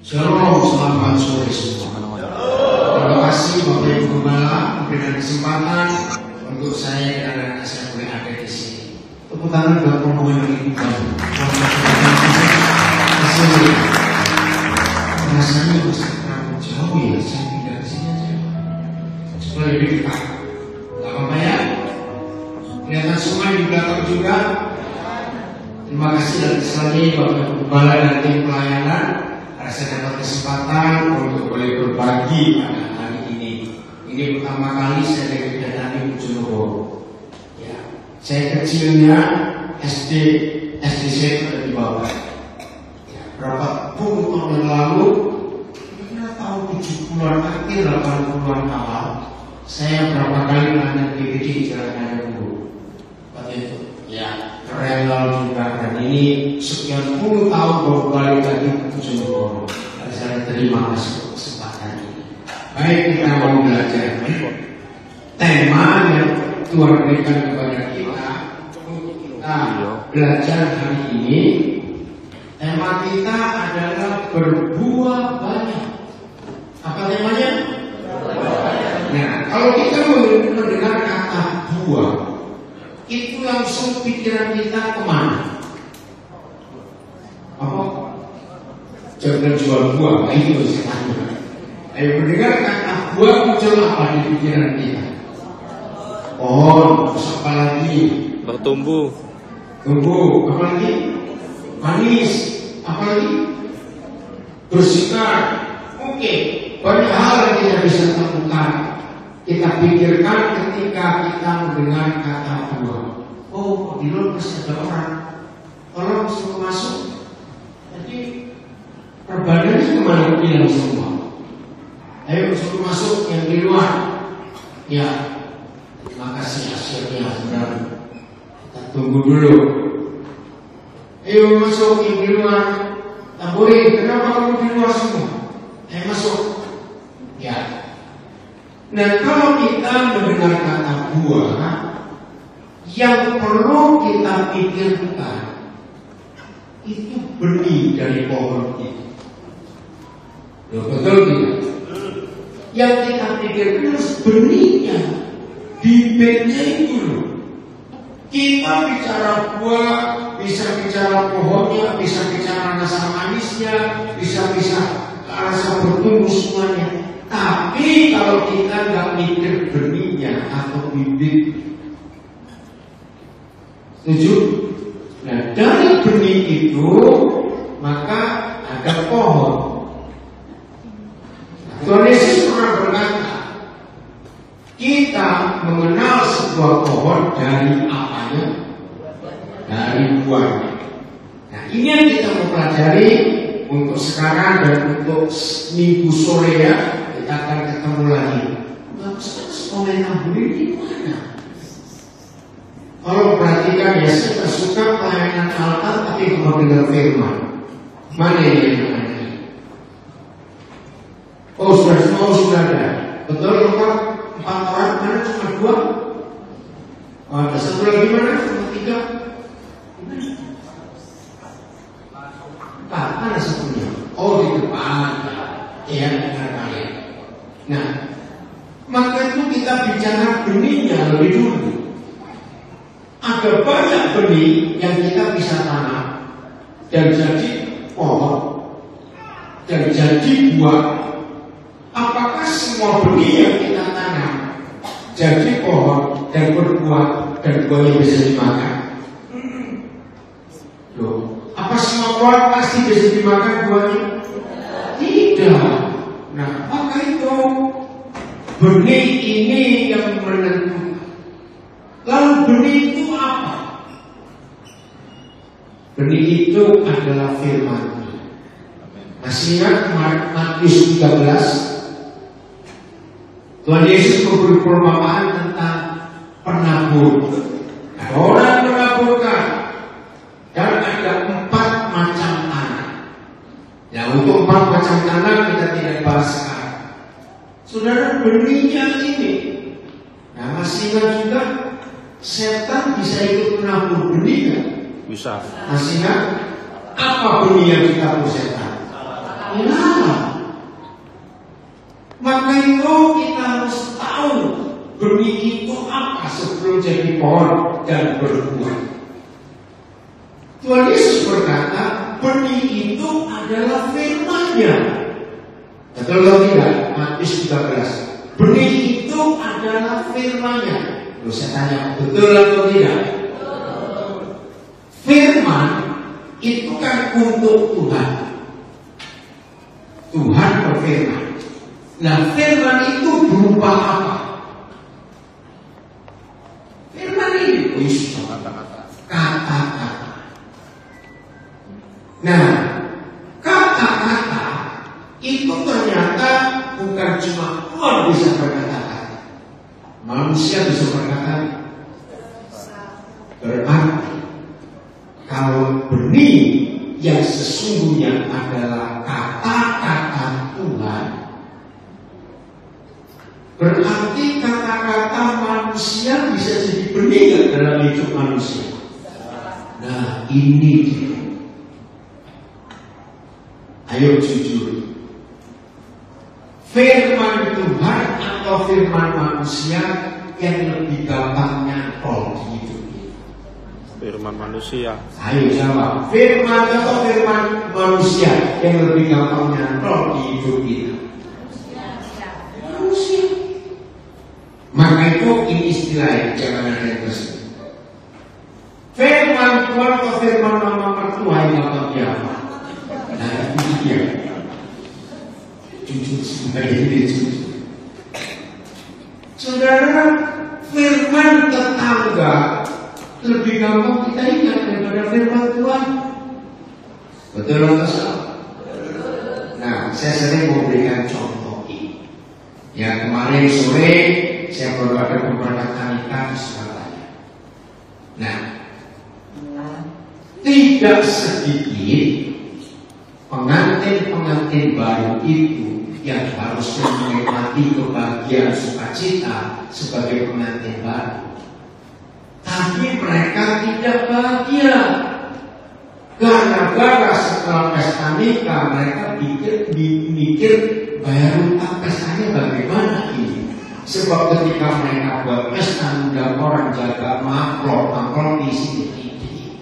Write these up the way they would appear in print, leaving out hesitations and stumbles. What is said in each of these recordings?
Shalom, selamat sore semua. Terima kasih Bapak Ibu Gembala memberikan kesempatan untuk saya dan anak saya boleh ada di sini. Tepuk tangan buat rombongan yang ikut kami. Rasanya masih terlalu jauh ya, saya pindah ke sini aja. Supaya lebih dekat. Gak apa-apa ya? Kelihatan semua di belakang juga. Terima kasih dan sekali Bapak Ibu Gembala dan tim pelayanan. Saya dapat kesempatan untuk boleh berbagi pada hari ini. Ini pertama kali saya dari Bojonegoro. Ya, saya kecilnya SD saya ada di bawah. Ya, berapa puluh tahun yang lalu, kira tahun 70-an akhir 80-an awal, saya berapa kali nanya DVD di Jalan Raya Guru. Waktu itu, ya, rela juga dan ini sekian puluh tahun baru balik lagi ke Bojonegoro. Saya terima kasih kesempatan ini. Baik, kita mau belajar. Tema yang Tuhan berikan kepada kita untuk kita belajar hari ini. Tema kita adalah berbuah banyak. Apa temanya? Nah, kalau kita mendengar kata buah, itu langsung pikiran kita kemana? Apa? Jangan jual buah, itu sekarang. Ayo mendengar kata buah muncul apa di pikiran kita? Pohon, terus apa lagi? Bertumbuh. Tumbuh, apa lagi? Manis, apa lagi? Bersinar. Oke, banyak hal yang kita bisa temukan. Kita pikirkan ketika kita mendengar kata buah. Oh, di luar masih ada orang suruh masuk. Jadi perbadannya kemana bilang semua? Ayo suruh masuk yang di luar. Ya, terima kasih hasilnya. Kita tunggu dulu. Ayo masuk yang di luar. Tamburi, kenapa kamu di luar semua? Ayo masuk. Ya. Nah, kalau kita mendengar kata buah, yang perlu kita pikirkan itu benih dari pohon itu. Betul tidak? Yang kita pikirkan harus benihnya, bibitnya itu loh. Kita bicara buah, bisa bicara pohonnya, bisa bicara rasa manisnya, bisa rasa bertumbuh semuanya. Tapi kalau kita nggak mikir benihnya atau bibit, setuju? Nah, dari benih itu maka ada pohon. Tuhan Yesus pernah berkata, kita mengenal sebuah pohon dari apanya? Dari buahnya. Nah, ini yang kita mau pelajari untuk sekarang dan untuk minggu sore ya. Kita akan ketemu lagi. Sekolah yang ini mana? Kalau perhatikan ya, saya suka pelayanan altar tapi mau dengar firman. Mana ini yang ada? Oh sudah ada. Betul Bapak? 4 orang mana cuma 2? Oh, ada satu lagi mana? Cuma 3. Mana satunya? Oh di depan. Ya benar kalian. Nah, maka itu kita bicara benihnya lebih dulu. Ada banyak benih yang kita bisa tanam dan jadi pohon dan jadi buah. Apakah semua benih yang kita tanam jadi pohon dan berbuah dan buahnya bisa dimakan? Loh, apa semua buah pasti bisa dimakan buahnya? Tidak. Nah, maka itu benih ini yang menentukan. Lalu benih itu apa? Benih itu adalah firman. Masih ingat Matius 13? Tuhan Yesus memberi perumpamaan tentang penabur. Ada orang menaburkan dan ada 4 macam tanah. Ya, untuk 4 macam tanah kita tidak bahas sekarang. Saudara, benihnya ini. Nah, masih ingat juga setan bisa ikut menabur benih kan? Bisa. Masih ingat apa benih yang ditabur setan? Ya, benih itu apa sebelum jadi pohon dan berbuah? Tuhan Yesus berkata, benih itu adalah firman-Nya. Betul atau tidak? Matius 13. Benih itu adalah firman-Nya. Lalu saya tanya, betul atau tidak? Firman itu kan untuk Tuhan. Tuhan berfirman. Nah, firman itu berupa apa? Firman ini kata-kata. Nah, kata-kata itu ternyata bukan cuma Tuhan bisa berkata-kata. Manusia bisa berkata. Berarti kalau benih yang sesungguhnya adalah kata-kata Tuhan, berarti kata-kata manusia bisa jadi benih dalam hidup manusia. Nah, ini dia. Ayo jujur. Firman Tuhan atau firman manusia yang lebih gampang nyantol di hidup kita? Firman manusia. Ayo jawab. Firman atau firman manusia yang lebih gampang nyantol di hidup kita? Manusia. Maka itu ini istilahnya, jangan ada yang tersebut. Firman Tuhan atau firman mama mertua yang gampang diapa? Nah, itu dia. Jujur sebagai diri jujur. Saudara, firman tetangga lebih gampang kita ingat daripada firman Tuhan. Betul atau salah? Nah, saya sering memberikan contoh ini. Ya, kemarin sore saya baru ada pemberangkatan nikah di Surabaya. Nah, tidak sedikit pengantin-pengantin baru itu yang harusnya menikmati kebahagiaan sukacita sebagai pengantin baru, tapi mereka tidak bahagia gara-gara setelah pesta nikah mereka mikir bayar utang pestanya bagaimana ini. Sebab ketika mereka buat pesta undang orang jaga amplop isi ini.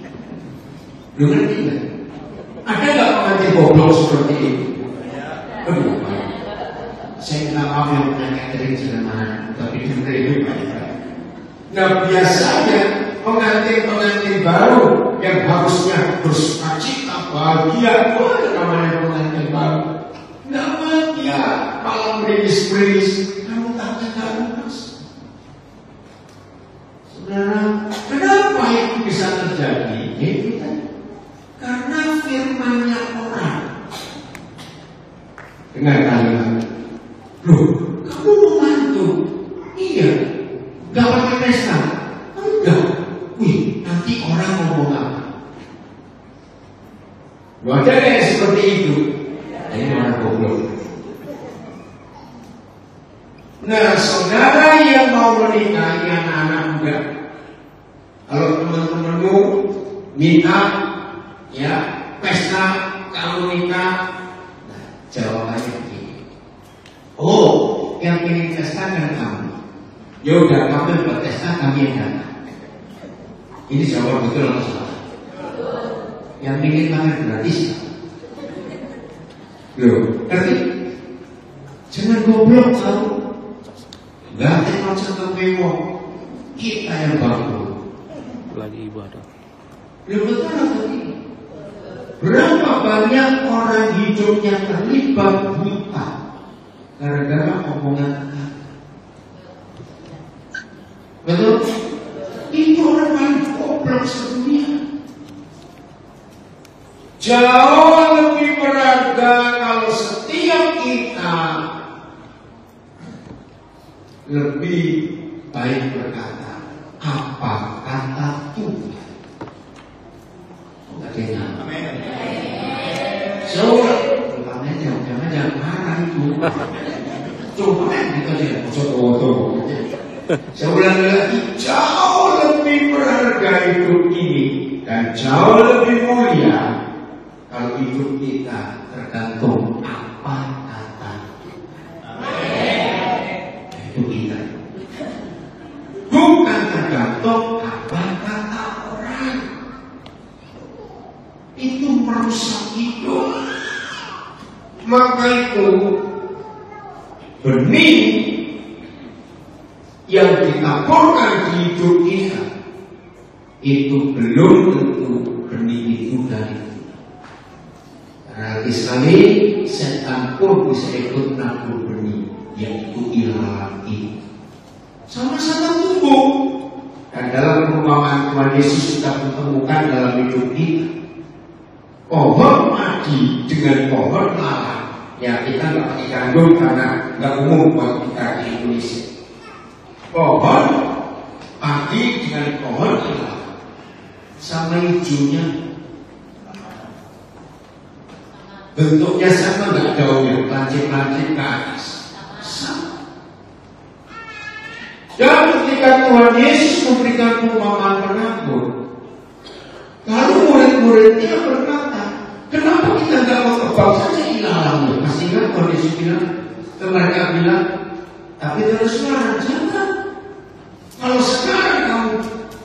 Dengar tidak? Ada nggak pengantin goblok seperti itu? Aduh, saya minta maaf yang punya catering jangan, tapi dengar itu baik-baik. Nah, biasanya pengantin-pengantin baru yang harusnya bersukacita, bahagia, namanya pengantin baru, nggak bahagia, malah beriris-beriris. Kamu tak tahu, Mas. Saudara, kenapa itu bisa terjadi? Karena firman-Nya orang. Dengar kalimat. Loh, kamu mau mantu? Iya. Gak pakai pesta? Enggak. Wih, nanti orang ngomong apa? Loh, ada kayak seperti itu. Ini orang goblok. Nah, saudara yang mau menikahi anak-anak muda, kalau teman-temanmu minta ya pesta kalau nikah, nah, jawabannya begini. Oh, yang ingin pesta kan kamu. Ya udah, kamu buat pesta, kami yang datang. Ini jawab betul atau salah? Yang ingin makan gratis. Loh, ngerti? Jangan goblok tahu. Gak ada macam kewong. Kita yang bangun. Lagi ibadah. Ya betul atau tidak? Berapa banyak orang hidupnya terlibat buta gara-gara omongan tetangga? Betul? Itu orang paling goblok sedunia. Jauh lebih berharga kalau setiap kita lebih baik berkata apa kata Tuhan. Jangan marah itu. Coba kita lihat foto. Saya ulang lagi, jauh lebih berharga hidup ini dan jauh lebih mulia kalau hidup kita tergantung apa kata Tuhan. Itu kita. Maka itu benih yang ditaburkan di hidup kita itu belum tentu benih itu dari kita. Karena sekali setan pun bisa ikut nabur benih, yaitu ilalang itu. Sama-sama tumbuh. Dan dalam perumpamaan Tuhan Yesus kita menemukan dalam hidup kita pohon madu dengan pohon lalang. Ya kita nggak pakai gandum karena nggak umum buat kita di Indonesia. Pohon padi dengan pohon lalang sama hijaunya, bentuknya sama, nggak daunnya lancip-lancip ke atas, sama. Dan ketika Tuhan Yesus memberikan perumpamaan penabur, lalu murid-muridnya berkata, kenapa kita nggak mau tebang saja ilalang? Masih ingat Tuhan Yesus bilang, mereka bilang, tapi terus terang jangan. Kalau sekarang kamu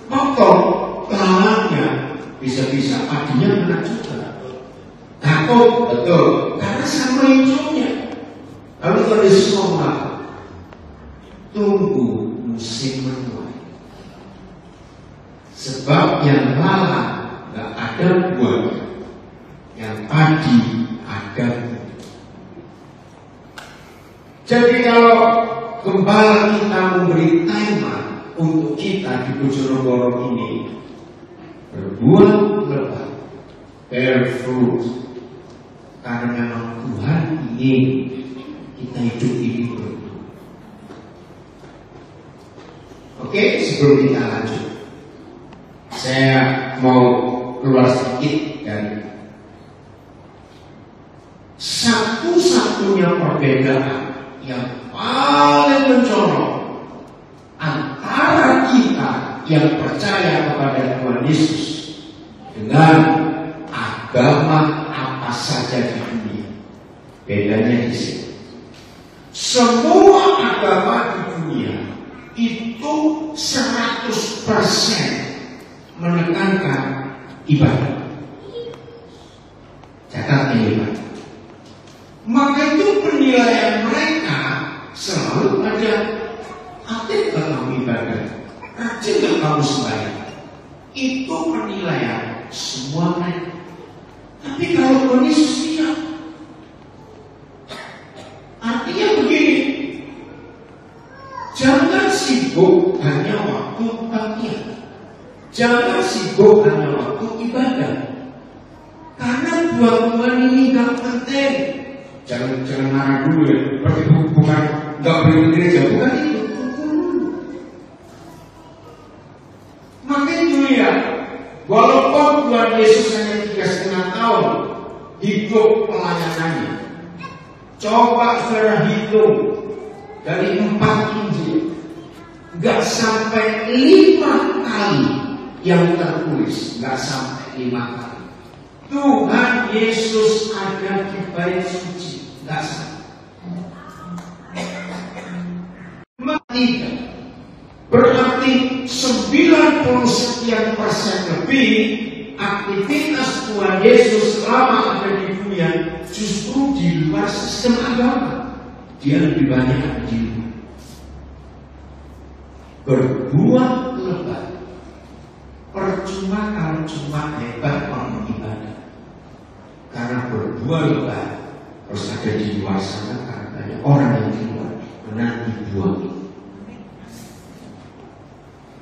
potong lalangnya, bisa-bisa padinya kena juga. Takut, betul, karena sama hijaunya. Lalu Tuhan Yesus ngomong, tunggu musim menuai. Sebab yang lalang gak ada buahnya, yang padi ada buah. Jadi kalau gembala kita memberi tema untuk kita di Bojonegoro ini, berbuah lebat, bear fruit, karena memang Tuhan ingin kita hidup ini berbuah. Oke, sebelum kita lanjut, saya mau keluar sedikit dari satu-satunya perbedaan yang paling mencolok antara kita yang percaya kepada Tuhan Yesus dengan agama apa saja di dunia. Bedanya di sini. Semua agama di dunia itu 100% menekankan ibadah. Catat ini, Pak. Maka itu penilaian mereka selalu ada, aktif gak kamu ibadah, rajin gak kamu sembahyang. Itu penilaian semua mereka. Tapi kalau Tuhan Yesus tidak, artinya begini, jangan sibuk hanya waktu bagian, jangan sibuk hanya waktu ibadah, karena buat Tuhan ini gak penting. Jangan marah dulu ya, bukan nggak boleh ke gereja, bukan itu. Maka itu ya, walaupun Tuhan Yesus hanya 3,5 tahun hidup pelayanannya, coba saudara hitung dari 4 Injil, nggak sampai 5 kali yang tertulis, nggak sampai 5 kali Tuhan Yesus ada di bait suci. Nggak sampai. Tidak. Berarti 90% lebih aktivitas Tuhan Yesus selama ada di dunia justru di luar sistem agama. Dia lebih banyak di luar. Berbuah lebat. Percuma kalau cuma hebat orang ibadah. Karena berbuah lebat harus ada di luar sana, karena banyak orang yang di luar menanti buah.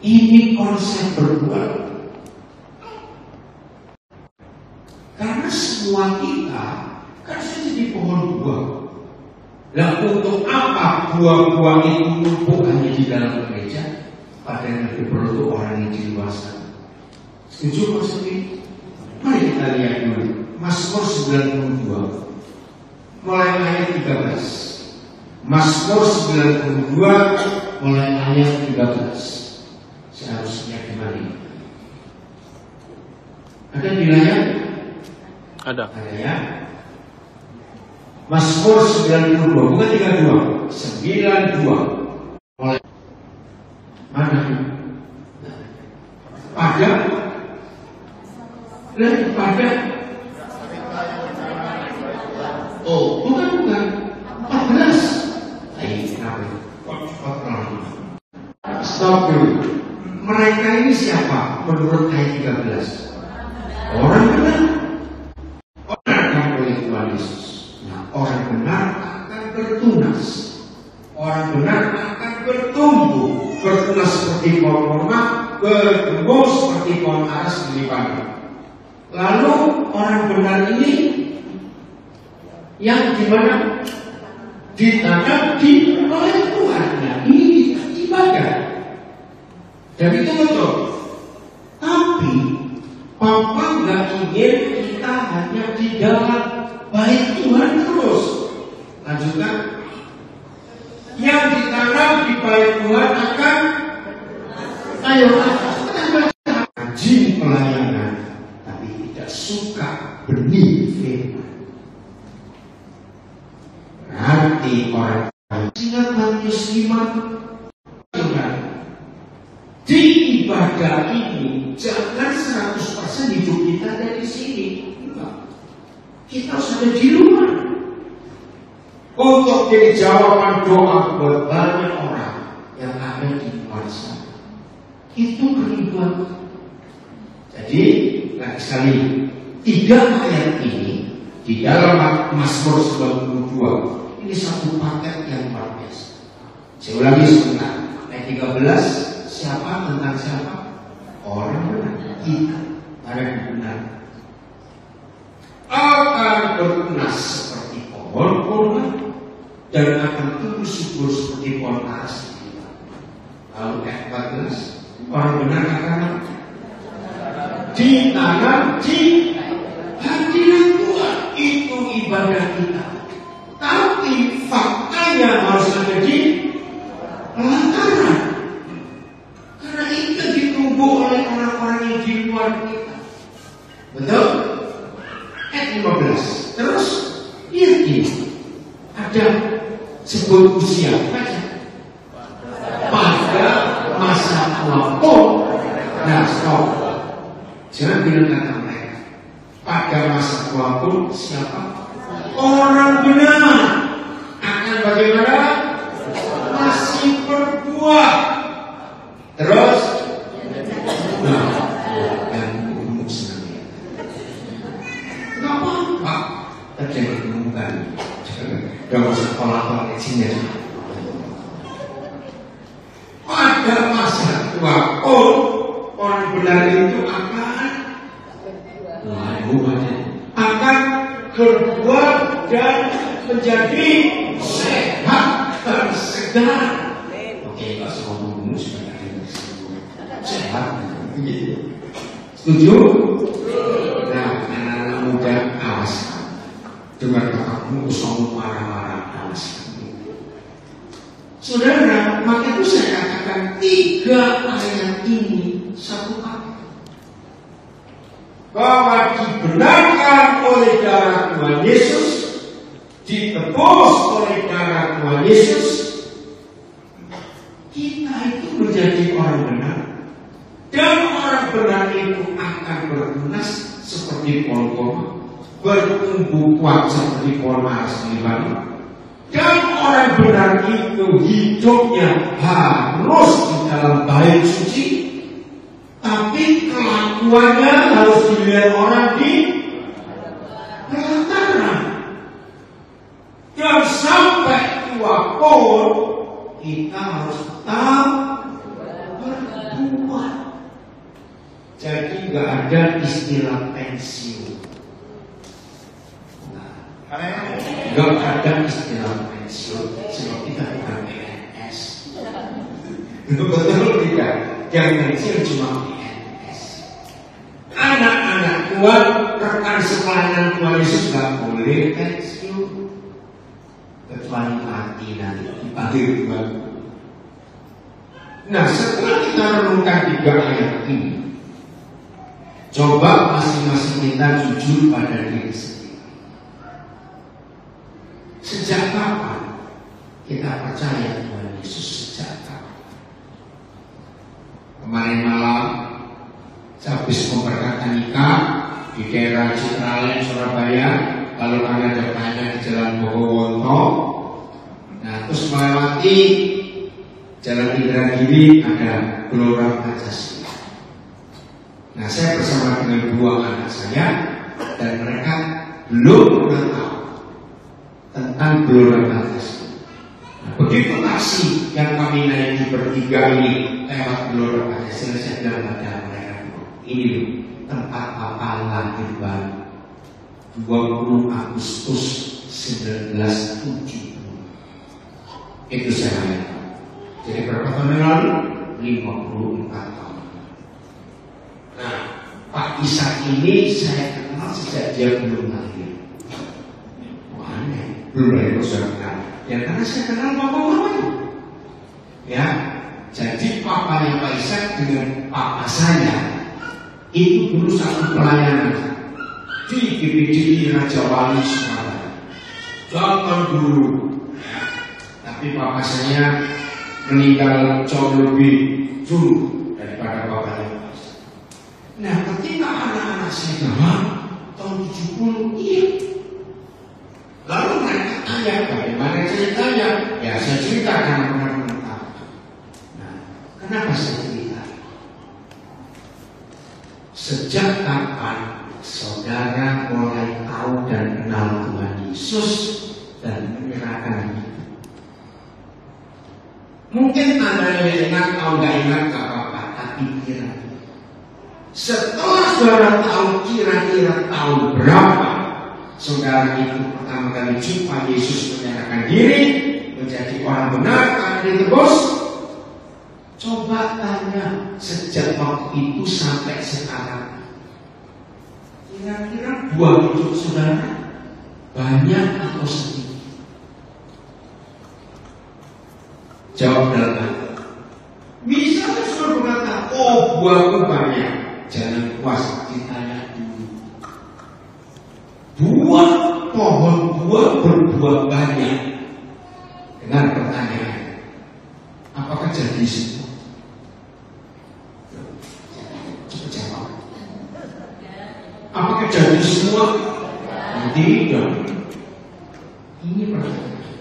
Ini konsep berbuah. Karena semua kita kan sudah jadi pohon buah. Nah, untuk apa buah-buah itu numpuk hanya di dalam gereja? Padahal lebih perlu orang yang di luar sana. Setuju maksudnya? Mari kita lihat dulu Mazmur 92 mulai ayat 13. Mazmur 92 mulai ayat 13. Seharusnya kembali. Ada di layar? Ada. Ada ya. Mazmur 92 bukan 32, 92. Mulai mana? Pada pada Stop dulu. Mereka ini siapa? Menurut ayat 13. Orang benar. Orang oleh Tuhan Yesus. Nah, orang benar akan bertunas. Orang benar akan bertumbuh. Bertunas seperti pohon kurma, bertumbuh seperti pohon aras di padang. Lalu orang benar ini yang dimana ditanam di oleh Tuhan. Nah, ini ibadah. Dan itu betul. Tapi Papa nggak ingin kita hanya di dalam baik Tuhan terus. Lanjutkan. Yang ditanam di baik Tuhan akan rajin pelayanan, tapi tidak suka benih firman. Nanti orang ingat Matius 5. Di ibadah ini jangan 100% hidup kita dari sini. Enggak. Kita harus ada di luar. Untuk jadi jawaban doa buat banyak orang yang ada di luar sana. Itu kerinduan. Jadi, lagi sekali, 3 ayat ini di dalam Mazmur 92 ini satu paket yang luar biasa. Saya ulangi sebentar. Ayat 13. Siapa tentang siapa? Orang benar. Kita orang benar akan bertunas seperti pohon kurma dan akan tumbuh subur seperti pohon aras. Lalu ayat 14, orang benar akan ditanam di hadirat Tuhan. Itu ibadah kita. Tapi faktanya harus ada di lantaran. Karena itu ditumbuh oleh orang-orang yang di luar kita. Betul? Ayat 15. Terus lihat ini. Ada sebut usia. Baca. Pada masa tua pun. Nah, stop. Jangan bilang kata mereka. Pada masa tua pun siapa? Orang benar. Akan bagaimana? Masih berbuah. Terus, dan umum senang. Gak apa-apa. Terjadi kemungkinan. Gak usah pola-pola kecilnya. Pada masa tua pun orang benar itu akan berbuah dan menjadi sehat dan segar. Oke, Pak Somo sudah. Sehat, setuju? Nah, anak-anak muda awas. Dengar kakakmu usah marah-marah, awas. Saudara, maka itu saya katakan 3 ayat ini satu paket. Bahwa dibenarkan oleh darah Tuhan Yesus, ditebus oleh darah Tuhan Yesus, kita itu menjadi orang benar. Dan orang benar itu akan bertunas seperti pohon kurma, bertumbuh kuat seperti pohon aras di Libanon. Dan orang benar itu hidupnya harus di dalam bait suci, tapi kelakuannya harus dilihat orang di pelantaran. Dan sampai tua pun kita harus tetap berbuat. Jadi nggak ada istilah pensiun. Nggak ada istilah pensiun sebab kita bukan PNS. Betul tidak? Yang pensiun cuma PNS. Anak-anak Tuhan, rekan sepelayanan Tuhan Yesus nggak boleh pensiun kecuali mati nanti dipanggil Tuhan. Nah, setelah kita renungkan 3 ayat ini, coba masing-masing kita jujur pada diri sendiri. Sejak kapan kita percaya Tuhan Yesus? Sejak kapan? Kemarin malam saya habis memberkatkan nikah di daerah Citraland, Surabaya. Kalau kalian ada tanya di Jalan Bogowonto, nah terus melewati Jalan Indragiri ada Gelora Pancasila. Nah, saya bersama dengan dua anak saya dan mereka belum pernah tahu tentang Gelora Pancasila. Nah, begitu taksi yang kami naiki bertiga ini lewat Gelora Pancasila, saya bilang pada mereka, ini loh tempat Papa lahir baru, 20 Agustus 1970. Itu saya lihat. Jadi berapa tahun yang lalu? 54 tahun. Nah, Pak Ishak ini saya kenal sejak dia belum lahir. Aneh, belum lahir sudah kenal. Ya karena saya kenal bapak-bapaknya. Ya, jadi papanya Pak Ishak dengan papa saya itu dulu satu pelayanan di GPDI Raja Wali Surabaya. Zaman dulu. Ya, tapi papa saya meninggal jauh lebih dulu daripada bapaknya. Nah, ketika anak-anak saya dengar tahun 70, iya. Lalu mereka tanya, bagaimana ceritanya? Ya, saya ceritakan benar-benar tahu. Nah, kenapa saya cerita? Sejak kapan saudara mulai tahu dan kenal Tuhan Yesus dan menyerahkan hidup? Mungkin Anda yang ingat atau nggak ingat gak apa-apa, tapi kira-kira setelah saudara tahu kira-kira tahun berapa saudara itu pertama kali jumpa Yesus menyerahkan diri menjadi orang benar karena ditebus, coba tanya sejak waktu itu sampai sekarang, kira-kira buah hidup saudara banyak atau sedikit? Jawab dalam hati. Bisa saudara berkata, oh buahku banyak. Jangan puas, ditanya dulu. Buah pohon buah berbuah banyak. Dengan pertanyaan, apakah jadi semua? Coba jawab. Apakah jadi semua? Tidak. Ini pertanyaan.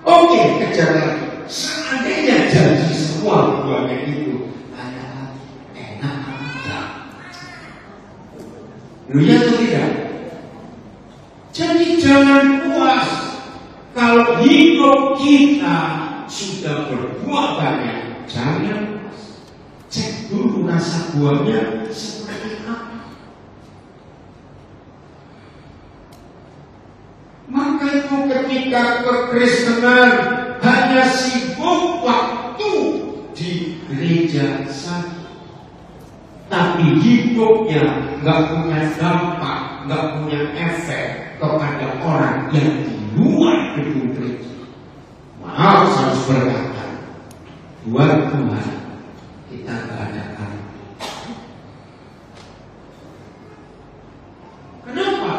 Oke, kejar lagi. Seandainya jadi semua buahnya itu, tanya enak enggak? Ya atau tidak? Jadi jangan puas kalau hidup kita sudah berbuah banyak. Jangan cek dulu rasa buahnya seperti apa. Maka itu ketika kekristenan hanya sibuk waktu di gereja saja, tapi hidupnya nggak punya dampak, nggak punya efek kepada orang yang di luar gedung gereja. Maaf, harus berkata, buat Tuhan kita nggak ada arti. Kenapa?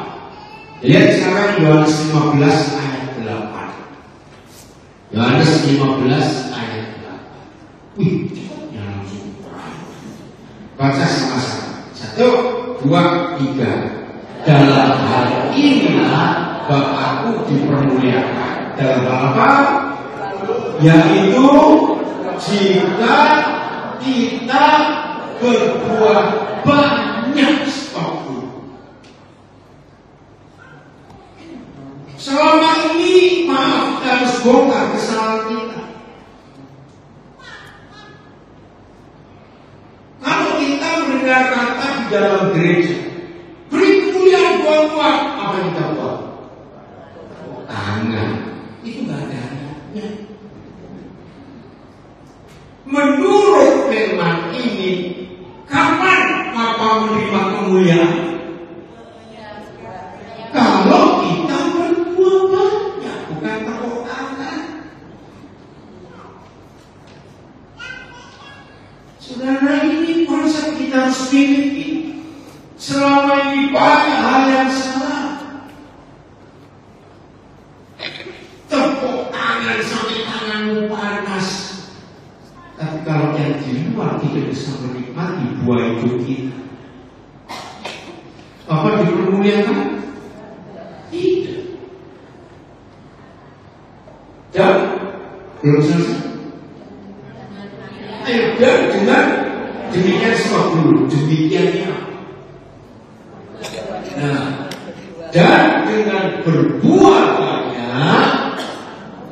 Lihat sekarang Yohanes 15 ayat 8. Yohanes 15 ayat 8. Wih, cepatnya langsung. Baca sama-sama. 1, 2, 3. Dalam hal inilah Bapakku dipermuliakan. Dalam hal apa? Yaitu jika kita berbuah banyak waktu. Selama ini, maaf, kita harus bongkar kesalahan kita. Kalau kita mendengar kata di dalam gereja, beri kemuliaan buat Tuhan, apa yang kita buat? Tangan. Itu nggak ada artinya. Menurut firman ini, kapan Papa menerima kemuliaan? Kalau kita berbuah banyak, bukan tepuk tangan. Saudara, ini konsep kita harus miliki. Selama ini banyak hal yang salah. Tepuk tangan sampai tanganmu panas. Tapi kalau yang di luar tidak bisa menikmati buah hidup kita, apa dipermuliakan? Tidak. Dan belum selesai. dulu demikiannya. Nah, dan dengan berbuat banyak,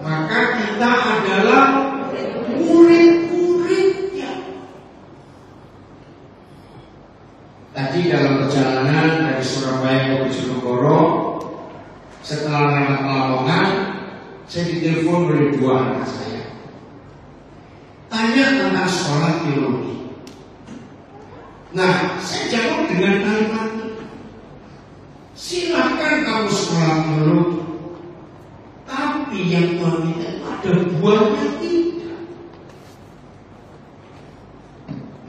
maka kita adalah murid-muridnya. Tadi dalam perjalanan dari Surabaya ke Bojonegoro, setelah lewat Lamongan, saya ditelepon oleh dua anak saya. Tanya tentang sekolah teologi. Nah, saya jawab dengan kalimat ini. Silakan kamu sekolah teologi, tapi yang Tuhan minta ada buahnya tidak.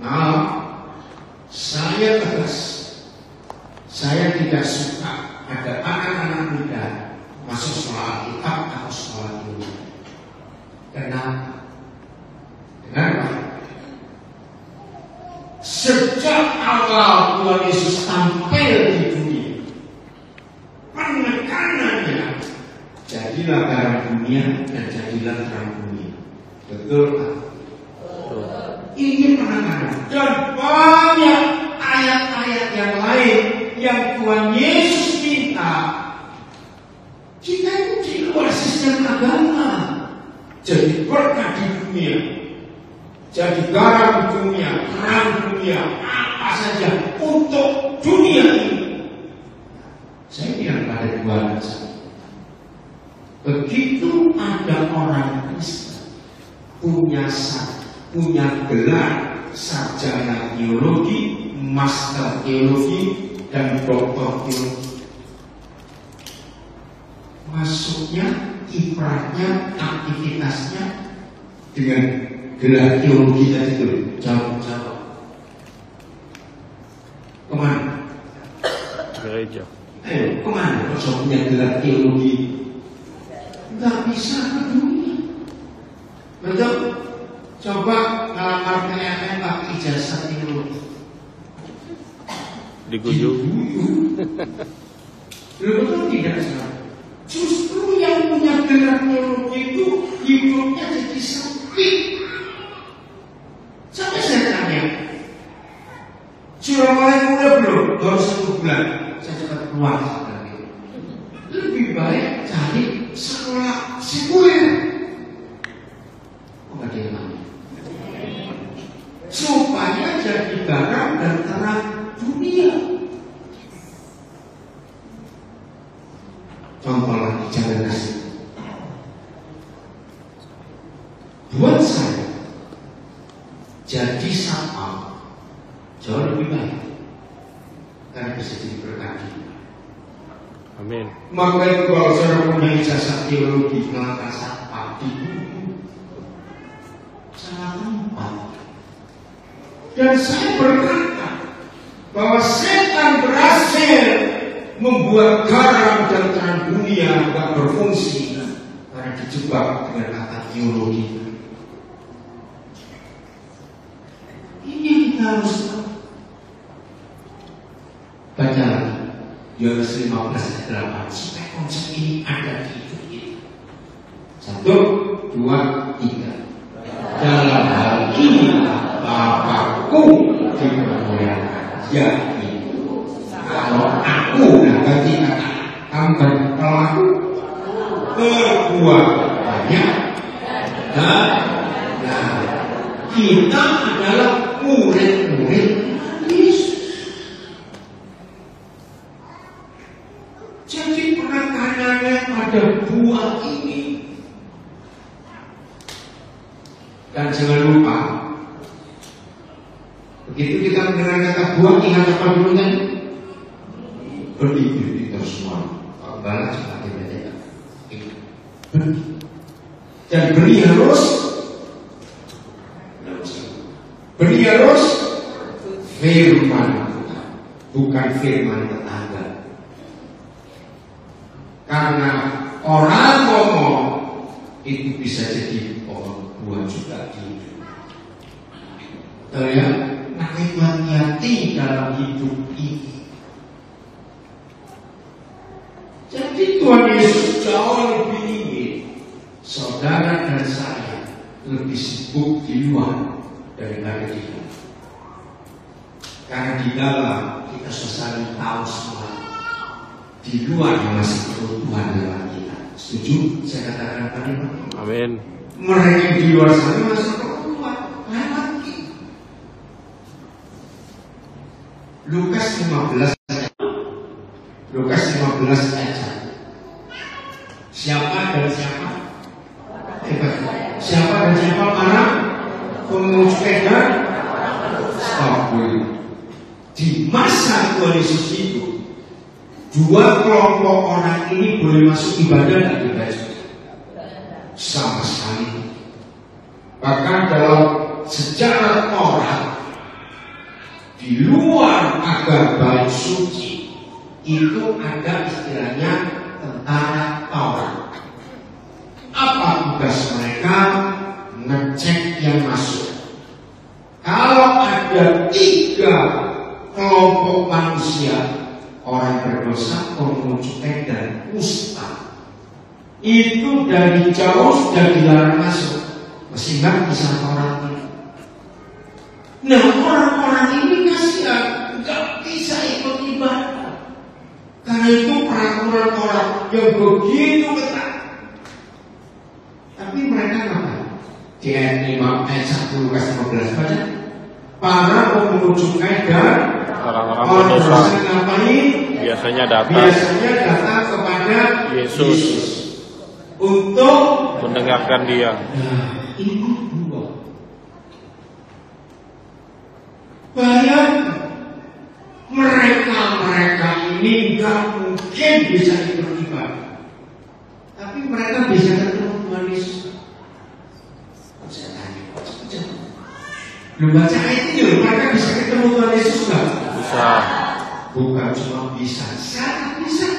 Nah, saya tegas. Saya tidak suka ada anak-anak muda masuk sekolah Alkitab atau sekolah teologi. Kenapa? Kenapa? Sejak awal Tuhan Yesus tampil di dunia, penekanannya jadilah garam dunia dan jadilah terang dunia. Betul kan? Ini penekanan. Dan banyak ayat-ayat yang lain yang Tuhan Yesus minta. Kita itu di luar sistem agama, jadi berkat di dunia, jadi garam di dunia, terang dunia, apa saja untuk dunia ini. Saya bilang pada dua anak saya, begitu ada orang Kristen punya gelar sarjana teologi, master teologi, dan doktor teologi, masuknya, kiprahnya, aktivitasnya dengan gelar teologi tadi itu jauh-jauh. Kemana? Gereja. Ayo, kemana? Kalau punya gelar teologi, nggak bisa ke dunia. Betul? Coba ngelamar PNS pakai ijazah teologi. Diguyur. Betul tidak salah. Justru yang punya gelar teologi itu hidupnya jadi sempit. Sampai saya tanya, sudah mulai muda belum? Baru 1 bulan. Saya cepat keluar. Lebih baik cari sekolah sekuler. Oh, bagaimana? Supaya jadi garam dan terang dunia. Contoh lagi, jangan kasih. Buat saya, jadi satpam jauh lebih baik karena bisa jadi berkat. Amin. Maka itu kalau saya punya ijazah teologi melakukan satpam di sangat gampang. Dan saya berkata bahwa setan berhasil membuat garam dan terang dunia tidak berfungsi karena dijebak dengan kata teologi. Ini yang kita harus tahu. Baca Yohanes 15:8 supaya konsep ini ada di hidup kita. 1, 2, 3. Dalam hal inilah Bapakku dimuliakan, yaitu kalau aku ganti kata kamu kalau aku berbuat banyak, nah kita adalah murid-murid Yesus. Jadi penekanannya pada buah ini. Dan jangan lupa, begitu kita mendengar kata buah, ingat apa dulu kan? Benih terus semua. Kalau balas pakai beda. Dan benih harus firman, bukan firman tetangga. Karena orang ngomong itu bisa jadi pohon buah juga di hidup. Tahu ya? Nah, hati-hati dalam hidup ini. Jadi Tuhan Yesus jauh lebih ingin saudara dan saya lebih sibuk di luar daripada di dalam. Karena di dalam kita sudah saling tahu semua. Di luar masih perlu Tuhan lewat kita. Setuju? Saya katakan apa ini? Amin. Mereka di luar sana masih perlu Tuhan lewat kita. Lukas 15 ayat 1. Siapa dan siapa? Siapa dan siapa para pengunjuk dan stop dulu. Di masa Tuhan Yesus itu, dua kelompok orang ini boleh masuk ibadah dan ibadah sama sekali. Bahkan dalam sejarah Taurat, di luar agama suci itu ada istilahnya tentara Taurat. Apa tugas mereka? Ngecek yang masuk. Kalau ada 3 kelompok manusia, orang berdosa, pengunjuk dan ustaz, itu dari jauh sudah dilarang masuk. Masih bisa orang ini. Nah, orang-orang ini kasihan, nggak bisa ikut ibadah. Karena itu peraturan orang yang begitu ketat. Tapi mereka ngapain? Di ayat 5 ayat 1 Lukas 15 baca. Para pengunjuk dan orang-orang berdosa ngapain? biasanya datang kepada Yesus untuk mendengarkan dia. Nah, ini dua. Bayangkan, mereka ini nggak mungkin bisa beribadah, tapi mereka bisa ketemu Tuhan Yesus. Saya tanya, lu baca itu ya, mereka bisa ketemu Tuhan Yesus nggak? Bisa. Bukan cuma bisa, sangat bisa.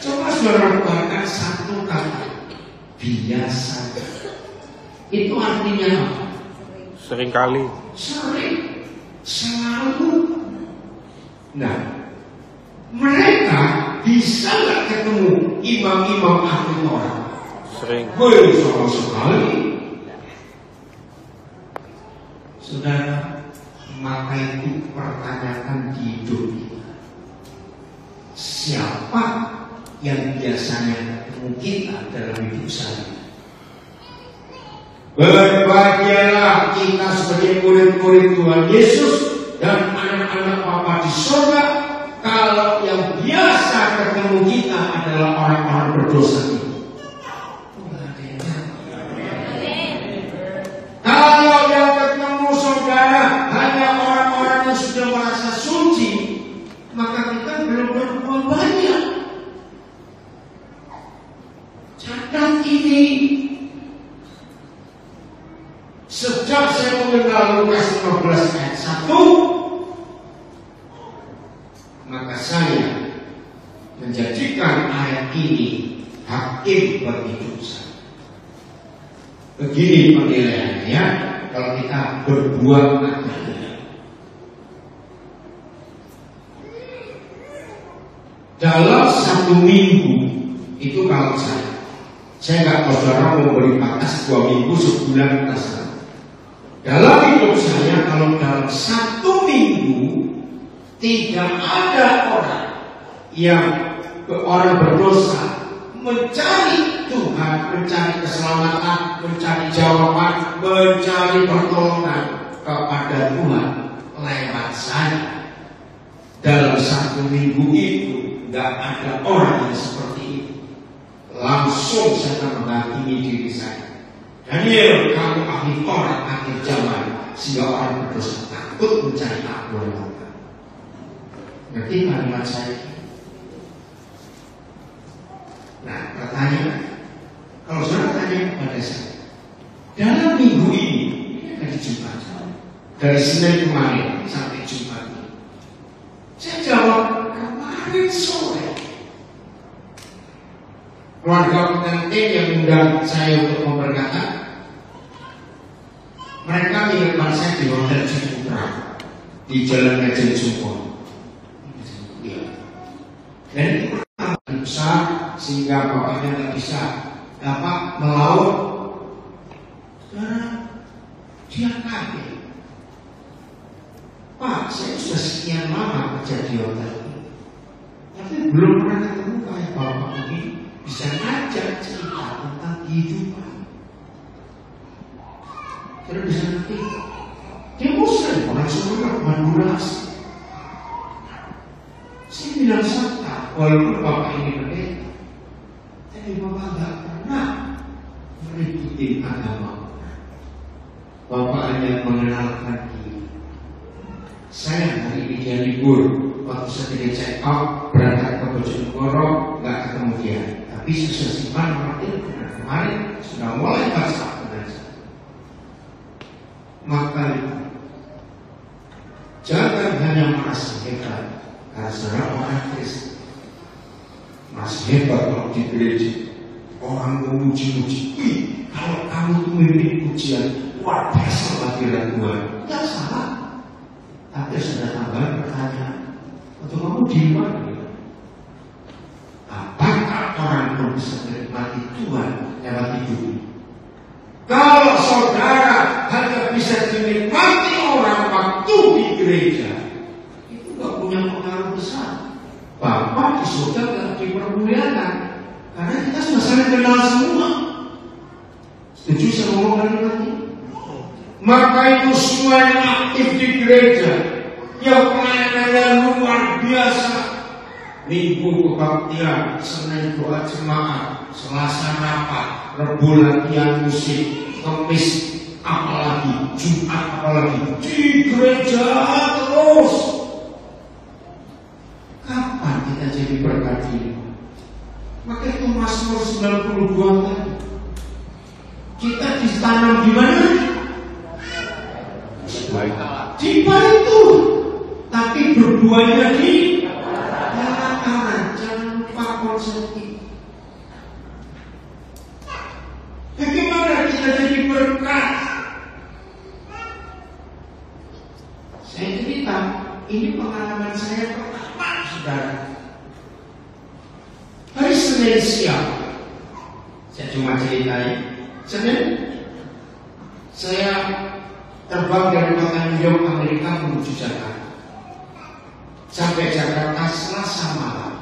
Coba saudara buatkan satu kata, biasa. Itu artinya apa? Seringkali. Sering, selalu. Nah, mereka bisa nggak ketemu imam-imam ahli Taurat? Sering. Sama sekali. Saudara, maka itu pertanyakan di hidup kita. Siapa yang biasanya ketemu kita dalam hidup saya? Berbahagialah kita sebagai murid-murid Tuhan Yesus dan anak-anak Bapa di surga kalau yang biasa ketemu kita adalah orang-orang berdosa itu. Kalau yang ketemu saudara hanya orang-orang yang sudah merasa suci, maka kita belum berbuat banyak. Catat ini. Sejak saya mengenal Lukas 15 ayat 1, maka saya menjadikan ayat ini hakim bagi hidup saya. Begini penilaiannya kalau kita berbuat aktif. Dalam 1 minggu itu kalau saya nggak tahu saudara mau beri batas 2 minggu, sebulan kita sana. Dalam hidup saya, kalau dalam 1 minggu tidak ada orang yang orang berdosa mencari Tuhan, mencari keselamatan, mencari jawaban, mencari pertolongan kepada Tuhan lewat saya. Dalam 1 minggu itu tidak ada orang yang seperti itu. Langsung saya menghakimi diri saya. Daniel, kamu ahli Taurat akhir zaman, sehingga orang berdosa takut mencari aku lewat. Ngerti kalimat saya? Nah, pertanyaan, kalau saudara tanya kepada saya, dalam minggu ini dari Jumat, dari Senin kemarin sampai Jumat ini, saya jawab kemarin sore. Keluarga pengantin yang undang saya untuk memberkati, mereka mengingatkan saya di Hotel Ciputra di Jalan Kajen Sumpon. Dan itu besar sehingga bapaknya nggak bisa dapat melaut. Karena dia kaget. Pak, saya sudah sekian lama kerja di hotel ini, tapi belum pernah ketemu kayak bapak ini bisa ngajak cerita tentang kehidupan. Terus bisa ngerti. Dia bosan, orang semua bukan durasi. Saya bilang santai, walaupun bapak ini berbeda, tapi bapak tidak pernah mengikuti agama. Bapak hanya mengenalkan diri. Saya hari ini dia libur, waktu saya tidak check out, berangkat ke Bojonegoro, nggak ketemu dia. Tapi sudah simpan waktu kemarin sudah mulai baca pengajian. Maka jangan hanya merasa hebat, karena saudara orang Kristen masih hebat kalau di gereja. Orang memuji-muji, kalau kamu tuh memimpin pujian, luar biasa hadirat Tuhan. Tidak salah. Tapi sudah tambah pertanyaan, untuk kamu di mana? Apakah orang pun bisa menikmati Tuhan lewat hidup ini? Kalau saudara hanya bisa dinikmati orang waktu di gereja, itu gak punya pengaruh besar. Bapak di surga gak dipermuliakan, karena kita sudah saling kenal semua. Setuju saya ngomong kalimat ini? Maka itu semua yang aktif di gereja, yang pelayanannya luar biasa, Minggu kebaktian, Senin doa jemaat, Selasa rapat, Rebu latihan musik, Kamis apalagi, Jumat apalagi, di gereja terus. Kapan kita jadi berkat ini? Maka itu Mazmur 92 tadi. Kita ditanam di mana? Di itu, tapi berbuahnya di dalam kanan. Jangan lupa konsep ini. Bagaimana kita jadi berkat? Saya cerita, ini pengalaman saya pertama, saudara. Hari Senin siang, saya cuma ceritain. Senin, saya terbang dari kota New York, Amerika menuju Jakarta. Sampai Jakarta Selasa malam.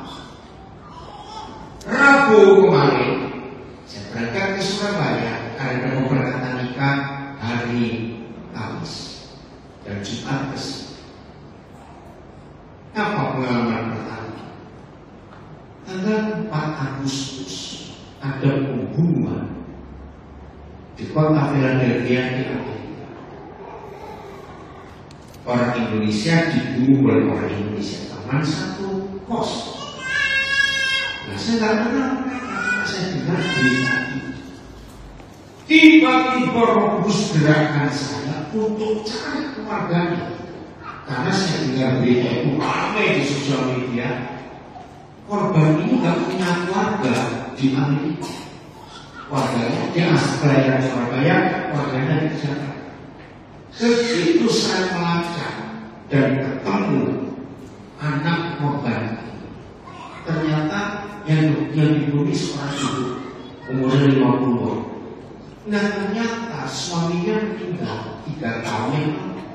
Rabu kemarin saya berangkat ke Surabaya karena pemberangkatan nikah hari Kamis dan Jumat kesini. Apa pengalaman pertama? Tanggal 4 Agustus ada pembunuhan di kota Philadelphia di Amerika. Orang Indonesia dibunuh oleh orang Indonesia, teman satu kos. Nah, saya nggak kenal mereka, cuma saya dengar berita itu. Tiba-tiba Roh Kudus gerakan saya untuk cari keluarganya, karena saya dengar berita itu ramai di sosial media. Korban ini nggak punya keluarga di Amerika. Keluarganya dia asal kelahiran Surabaya, keluarganya di Jakarta. Segitu saya melacak dan ketemu anak korban. Ternyata yang dibunuh seorang ibu umurnya 50. Nah, ternyata suaminya meninggal 3 tahun yang lalu.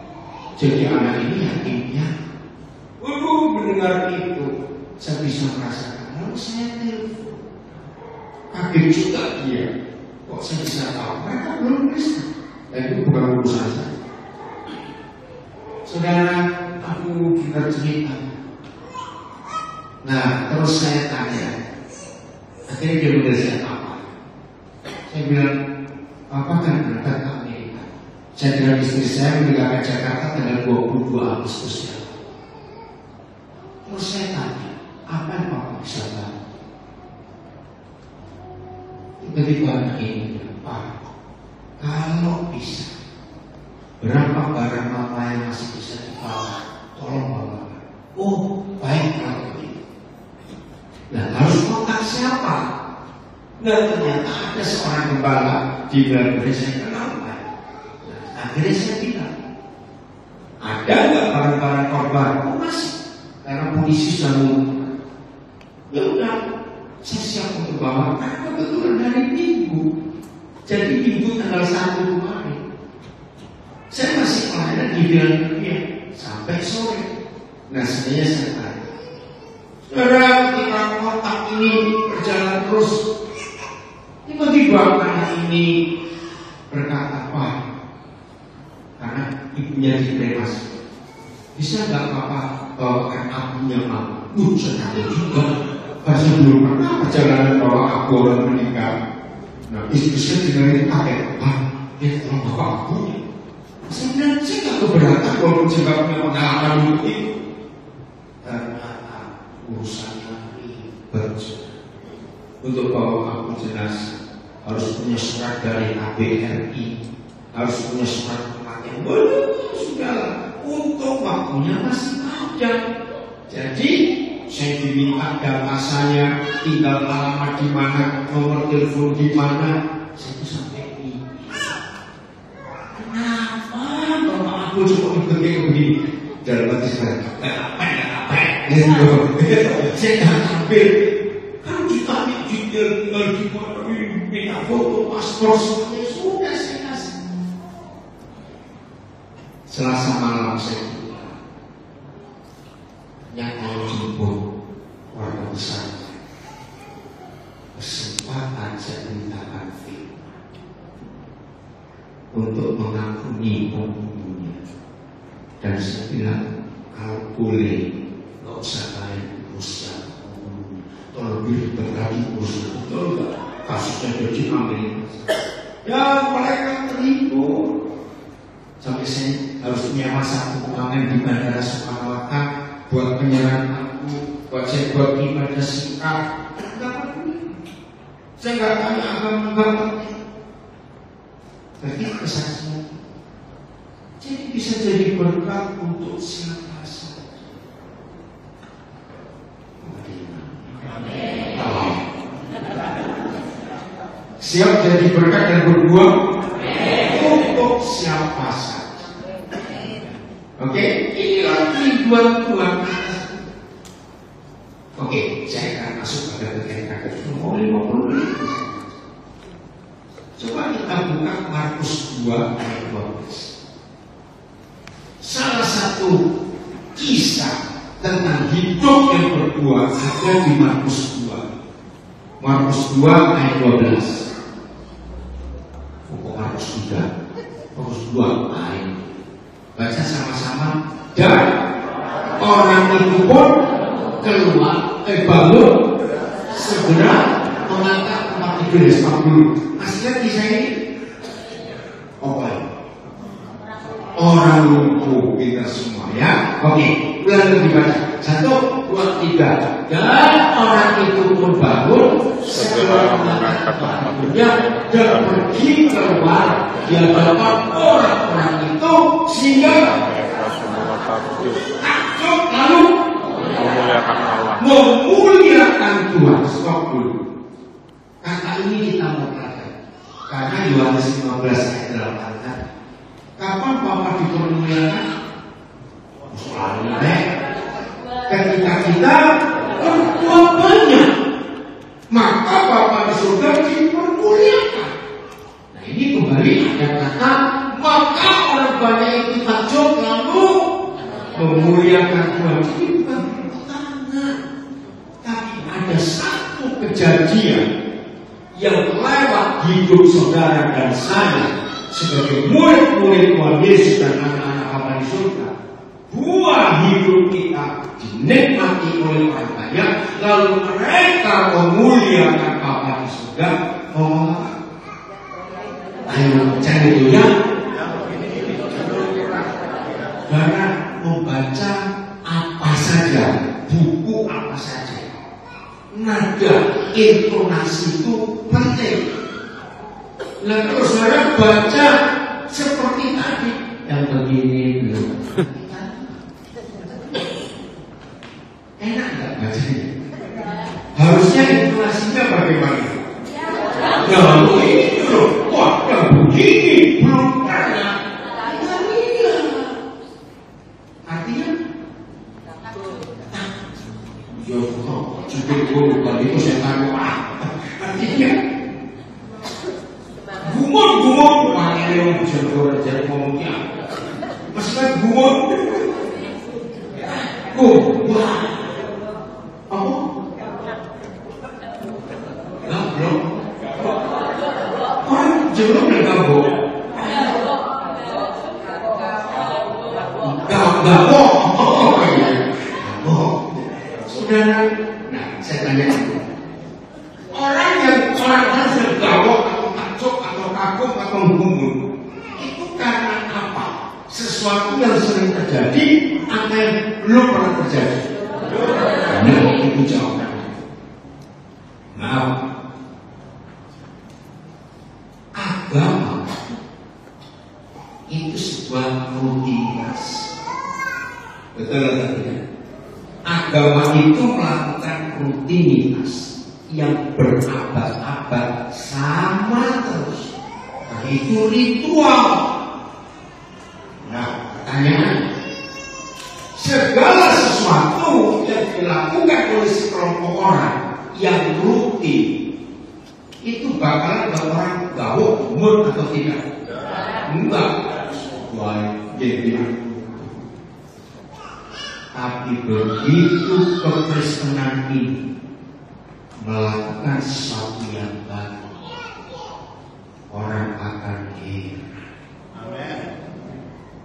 Jadi anak ini yakinnya, mendengar itu saya bisa merasakan. Lalu saya telepon, kaget juga dia. Kok saya bisa tahu? Mereka belum Kristen. Dan itu bukan urusan saya. Saudara, aku dengar cerita. Nah, terus saya tanya. Akhirnya dia bilang saya apa? Saya bilang, Papa kan berangkat ke Amerika. Saya dengan istri saya meninggalkan Jakarta tanggal 22 Agustus. Terus saya tanya, apa yang Papa bisa tahu? Tiba-tiba anak ini bilang, Pak, kalau bisa, berapa barang Papa yang masih bisa dibawa? Tolong bawa. Oh, baik kalau begitu. Nah, harus kontak siapa? Nah, ternyata ada seorang gembala di Belanda saya kenal. Nah, akhirnya saya bilang, ada nggak barang-barang korban? Oh, masih. Karena polisi sudah mengumumkan. Ya udah, saya siap untuk bawa. Karena kebetulan hari Minggu. Jadi Minggu tanggal 1 kemarin. Saya masih pelayanan di Philadelphia sampai Nah, sebenarnya saya tanya, sekarang kita kotak ini berjalan terus, tiba-tiba anak ini berkata, wah, karena ibunya dikremasi, bisa nggak Bapak bawakan abunya Pak? Senang juga, pasti belum pernah perjalanan bawa abu orang meninggal. Nah, istri saya dengerin kaget, Pak, dia tolong bawa abunya. Sebenarnya saya nggak keberatan kalau juga punya pengalaman itu. Ternyata urusannya ribet. Untuk bawa abu jenazah harus punya surat dari KBRI, harus punya surat kematian. Sudah, untuk waktunya masih ada. Jadi saya diminta data saya, tinggal alamat di mana, nomor telepon di mana. Saya itu sampai ini. Kenapa kalau aku cuma begini? Dalam hati saya, nggak apa. Saya nggak ambil. Kan kita tinggal di mana, minta foto, paspor, semuanya sudah saya kasih. Selasa malam saya yang mau jemput warga besar, kesempatan saya mintakan fee untuk mengampuni pembunuhnya, dan saya bilang kalau boleh nggak usah kalian urus yang pembunuhnya, terlebih berlagi urus betul nggak kasusnya jadi Amerika. Ya mereka terhibur sampai saya harus nyewa satu ruangan di Bandara Soekarno-Hatta buat penyerahan aku, buat saya buat ibadah sikap. Saya nggak tanya agama. Tapi kesaksian, jadi bisa jadi berkat untuk siapa saja. Siap jadi berkat dan berbuat untuk siapa saja. Oke, inilah tujuan. Oke, saya akan masuk pada bagian kata nomor 50. Coba kita buka Markus 2 ayat 12. Salah satu kisah tentang hidup yang berdua ada di Markus 2. Markus 2 ayat 12. Markus 3, Markus 2 ayat. Baca sama-sama. Dan orang itu pun keluar, bangun, segera mengantar tempat tidur. Aslinya kisah ini apa? Orang lumpuh kita semua ya. Oke, ulang lagi baca. 1, 2, 3. Dan orang itu pun bangun, segera mengantar tempat tidurnya dan pergi keluar di hadapan orang-orang itu sehingga takjub lalu memuliakan Allah, memuliakan Tuhan. Stop dulu. Kata ini kita mau pelajari karena Yohanes 15 ayat 8. Kapan Bapak dipermuliakan? Selalu ketika kita berbuat banyak, maka Bapak di surga dipermuliakan. Nah ini kembali ada kata maka orang banyak itu takjub lalu memuliakan Tuhan. Ini bukan pertanyaan, tapi ada satu kejadian yang lewat hidup saudara dan saya sebagai murid-murid Tuhan Yesus dan anak-anak Bapa di surga. Buah hidup kita dinikmati oleh orang banyak, lalu mereka memuliakan Bapa di surga. Ayo cari itu ya. Karena membaca apa saja, buku apa saja, nada, intonasi itu penting. Nah terus saya baca seperti tadi yang begini dulu. Enak nggak bacanya? Harusnya intonasinya bagaimana? Yang ini loh, wah yang begini belum pernah. Artinya, ya cukup dulu kali itu saya tahu artinya gumon makanya yang jadi ngomongnya masih kan gumon jeruk dan gabok. Gabok. Saudara, nah saya tanya orang sedang gabok atau takjub atau kagum atau gumun itu karena apa? Sesuatu yang sering terjadi atau yang belum pernah terjadi? Nah, itu jawabannya. Nah, agama itu sebuah rutinitas. Betul tidak? Agama itu melakukan rutinitas yang berabad-abad sama terus. Nah, itu ritual. Nah, pertanyaannya, segala sesuatu yang dilakukan oleh sekelompok orang yang rutin itu bakalan orang gawok, umur atau tidak? Enggak. Tapi begitu kekristenan ini melakukan sesuatu yang baru, orang akan heran.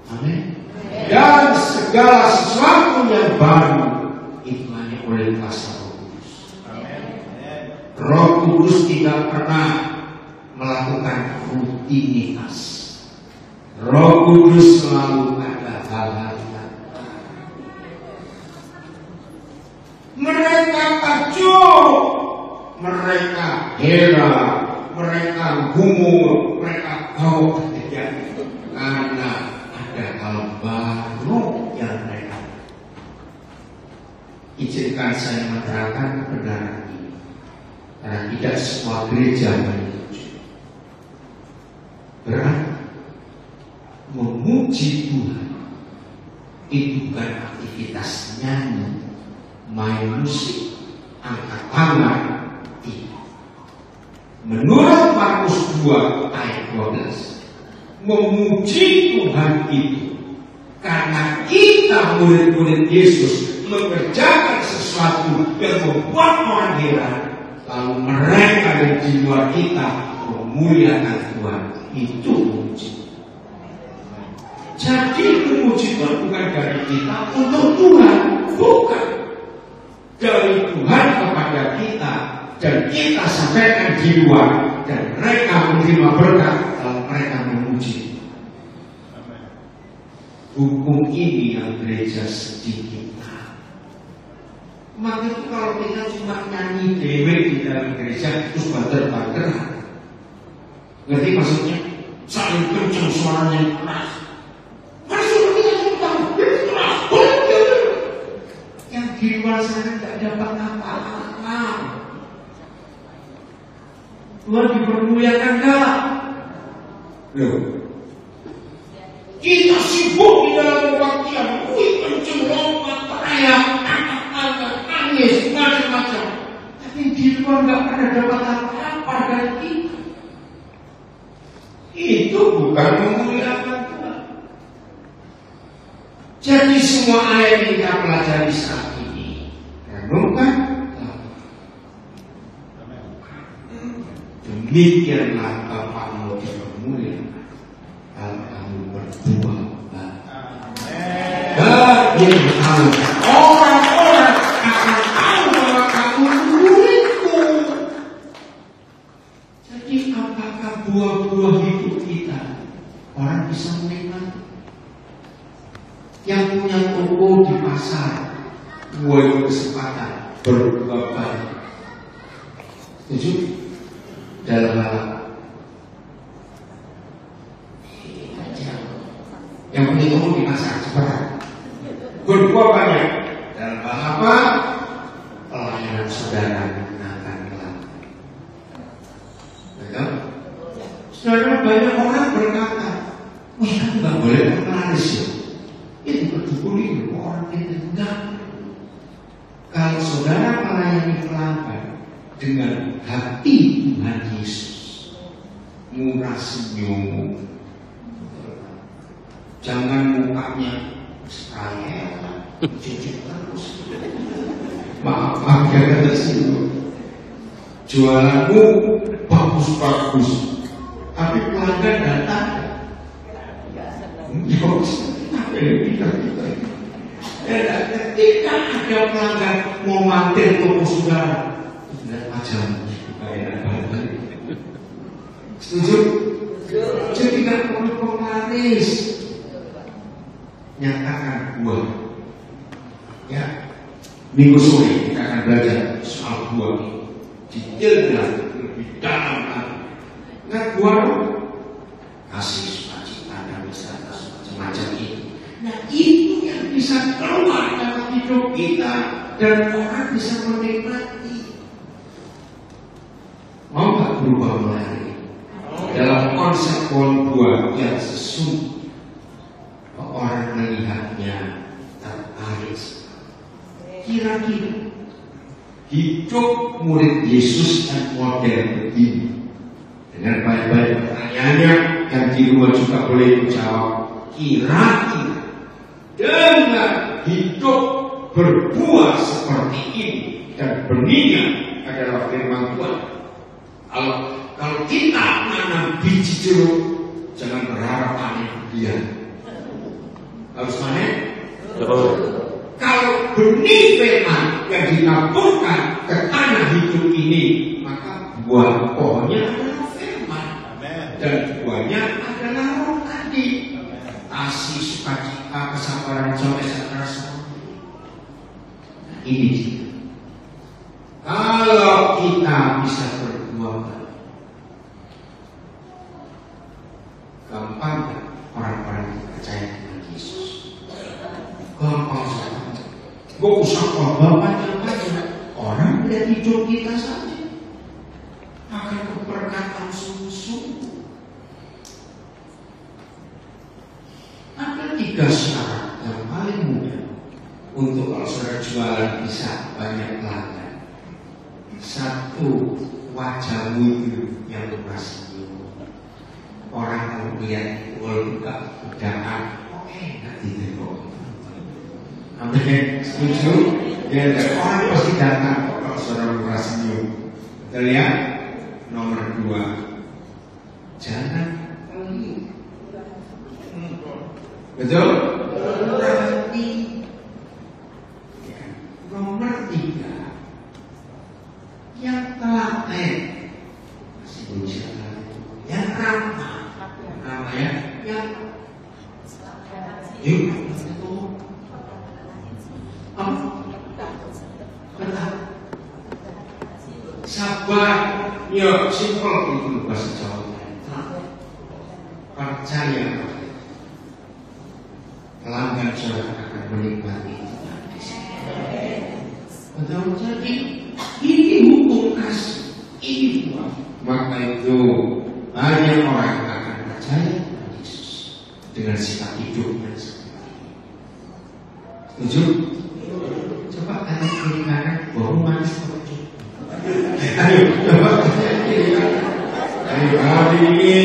Amin. Dan segala sesuatu yang baru itu hanya oleh kuasa Roh Kudus. Roh Kudus tidak pernah melakukan rutinitas. Roh Kudus selalu ada hal-hal yang mereka takjub, mereka heran, mereka gumun, mereka gawok karena ada hal baru yang mereka. Izinkan saya menerangkan kebenaran ini, karena tidak semua gereja menyetujui. Berarti memuji Tuhan itu bukan aktivitas nyanyi, main musik, angkat tangan, tidak. Menurut Markus 2 ayat 12, memuji Tuhan itu karena kita murid-murid Yesus mengerjakan sesuatu yang membuat orang heran, lalu mereka yang di luar kita memuliakan Tuhan. Itu memuji. Jadi memuji Tuhan bukan dari kita untuk Tuhan, bukan. Dari Tuhan kepada kita, dan kita sampaikan di luar, dan mereka menerima berkat kalau mereka memuji. Hukum ini yang gereja sedikit. Maka itu kalau kita cuma nyanyi dewe di dalam gereja terus banter-banteran, ngerti maksudnya? Saling kencang suaranya keras. Yang di luar sana tidak dapat apa-apa. Tuhan dipermuliakan enggak? Loh, kita sibuk di dalam kebaktian, kenceng, lompat, teriak, angkat, nangis, macam-macam. Tapi di luar nggak pernah dapat apa-apa dari kita. Itu bukan memuliakan Tuhan. Jadi semua ayat yang kita pelajari saat ini, renungkan. Demikianlah Bapamu dipermuliakan kalau kamu berbuat baik. Dan orang-orang akan tahu bahwa kamu muridku. Jadi apakah buah-buah hidup kita orang bisa menikmati? Yang punya toko di pasar, buat kesempatan berbuat baik. Setuju? Dalam hal yang punya toko di pasar cepat berbuat banyak dalam hal apa? Pelayanan saudara menggunakan gelar. Betul? Saudara, banyak orang berkata, wah kan nggak boleh penglaris ya. Itu berdukung orang itu enggak. Kalau saudara melayani pelanggan dengan hati Tuhan Yesus, murah senyum, jangan mukanya sekaya, cuci terus, maaf jangan tersinggung. Jualanmu bagus-bagus, Tapi pelanggan datang. Ketika ada pelanggan mau mampir toko saudara, lihat macam kayak apa? Setuju? Jadi tidak perlu penglaris. Nyatakan buah. Ya, minggu sore kita akan belajar soal buah ini. Detailnya lebih dalam lagi. Nggak buah, kasih sukacita dan wisata semacam ini. Nah itu yang bisa keluar dalam hidup kita dan orang bisa menikmati. Mau nggak berubah mulai dalam konsep buah yang sesungguhnya? Orang melihatnya tertarik. Kira-kira hidup murid Yesus yang model begini. Dengan baik-baik pertanyaannya yang di luar juga boleh dijawab. Kira-kira dengan hidup berbuah seperti ini dan benihnya adalah firman Tuhan. Kalau kita menanam biji jeruk, jangan berharap panen dia. Harus panen Jeruk. Kalau benih firman yang ditaburkan ke tanah hidup ini, maka buah pohonnya adalah firman. Dan buahnya adalah roh tadi. Kasih, sukacita, kesabaran, sampai rasa. Ini dia. Kalau kita bisa berbuah, gampang orang-orang yang percaya dengan Yesus. Gampang saja. Gak usah korban banyak-banyak. Orang melihat hidup kita saja akan keberkatan sungguh-sungguh. Ada 3 syarat yang paling mudah untuk kalau saudara jualan bisa banyak pelanggan. 1, wajahmu itu yang bersenyum. Orang kalau lihat buka undangan, oke, nanti tengok. Amin, setuju? Ya, orang pasti datang kalau saudara bersenyum. Betul ya? Nomor 2, jangan pelit. Betul? Berarti. Ya. Nomor 3, yang telaten, masih Indonesia, yang ramah, namanya yang sabar, ya simpel itu bahasa Jawa. Percaya, pelanggan saudara akan menikmati itu. Betul, jadi ini hukum kasih, ini buah. Maka itu banyak orang yang akan percaya kepada Yesus dengan sikap hidupnya seperti ini. Setuju? Coba tanya kiri kanan, bau manis apa cukup? Ayo, coba tanya kiri kanan. Ayo, hari ini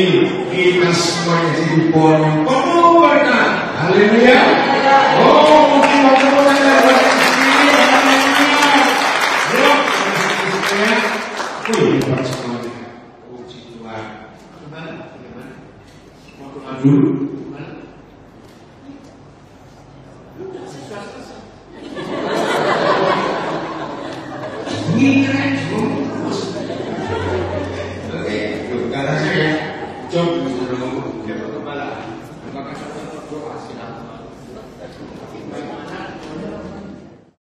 kita semuanya jadi penuh berkat. Haleluya. Oh, mungkin waktu mulai dulu.